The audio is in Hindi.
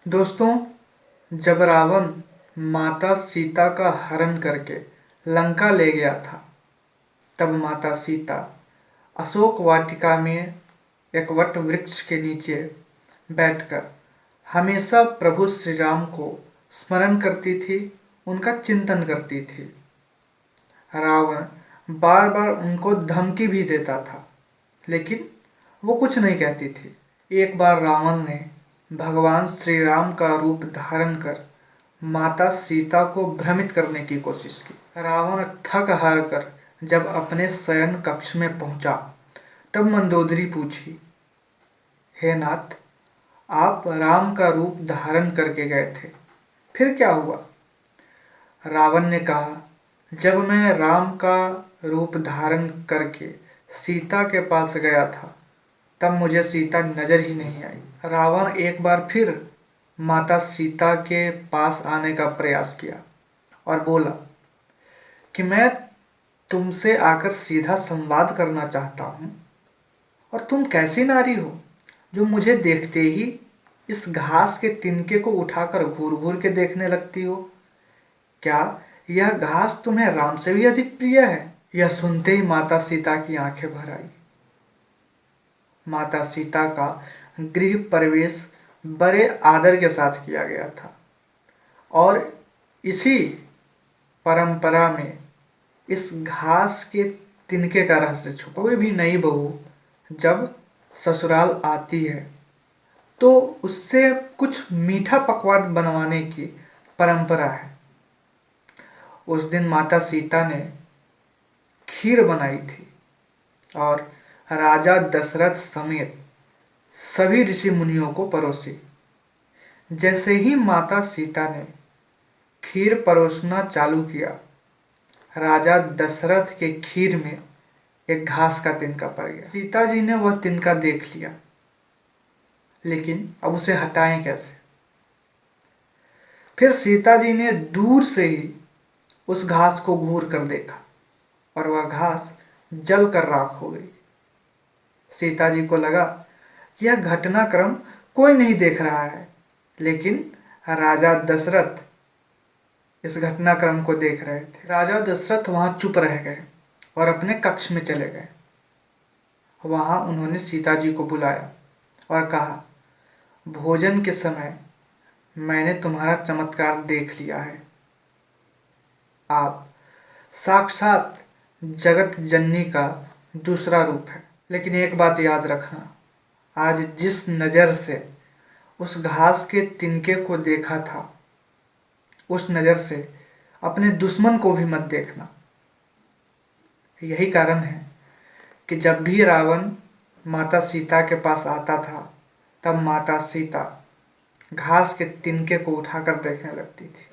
दोस्तों, जब रावण माता सीता का हरण करके लंका ले गया था, तब माता सीता अशोक वाटिका में एक वट वृक्ष के नीचे बैठकर हमेशा प्रभु श्री राम को स्मरण करती थी, उनका चिंतन करती थी। रावण बार बार उनको धमकी भी देता था, लेकिन वो कुछ नहीं कहती थी। एक बार रावण ने भगवान श्री राम का रूप धारण कर माता सीता को भ्रमित करने की कोशिश की। रावण थक हार कर जब अपने शयन कक्ष में पहुंचा, तब मंदोदरी पूछी, हे नाथ, आप राम का रूप धारण करके गए थे, फिर क्या हुआ? रावण ने कहा, जब मैं राम का रूप धारण करके सीता के पास गया था, तब मुझे सीता नजर ही नहीं आई। रावण एक बार फिर माता सीता के पास आने का प्रयास किया और बोला कि मैं तुमसे आकर सीधा संवाद करना चाहता हूँ, और तुम कैसी नारी हो जो मुझे देखते ही इस घास के तिनके को उठाकर घूर घूर के देखने लगती हो? क्या यह घास तुम्हें राम से भी अधिक प्रिय है? यह सुनते ही माता सीता की आंखें भर आई। माता सीता का गृह प्रवेश बड़े आदर के साथ किया गया था, और इसी परंपरा में इस घास के तिनके का रहस्य छुपा। कोई भी नई बहू जब ससुराल आती है तो उससे कुछ मीठा पकवान बनवाने की परंपरा है। उस दिन माता सीता ने खीर बनाई थी और राजा दशरथ समेत सभी ऋषि मुनियों को परोसी। जैसे ही माता सीता ने खीर परोसना चालू किया, राजा दशरथ के खीर में एक घास का तिनका पड़ गया। सीता जी ने वह तिनका देख लिया, लेकिन अब उसे हटाएं कैसे? फिर सीता जी ने दूर से ही उस घास को घूर कर देखा, और वह घास जल कर राख हो गई। सीता जी को लगा कि यह घटनाक्रम कोई नहीं देख रहा है, लेकिन राजा दशरथ इस घटनाक्रम को देख रहे थे। राजा दशरथ वहां चुप रह गए और अपने कक्ष में चले गए। वहां उन्होंने सीता जी को बुलाया और कहा, भोजन के समय मैंने तुम्हारा चमत्कार देख लिया है। आप साक्षात जगत जननी का दूसरा रूप है। लेकिन एक बात याद रखना, आज जिस नज़र से उस घास के तिनके को देखा था, उस नज़र से अपने दुश्मन को भी मत देखना। यही कारण है कि जब भी रावण माता सीता के पास आता था, तब माता सीता घास के तिनके को उठाकर देखने लगती थी।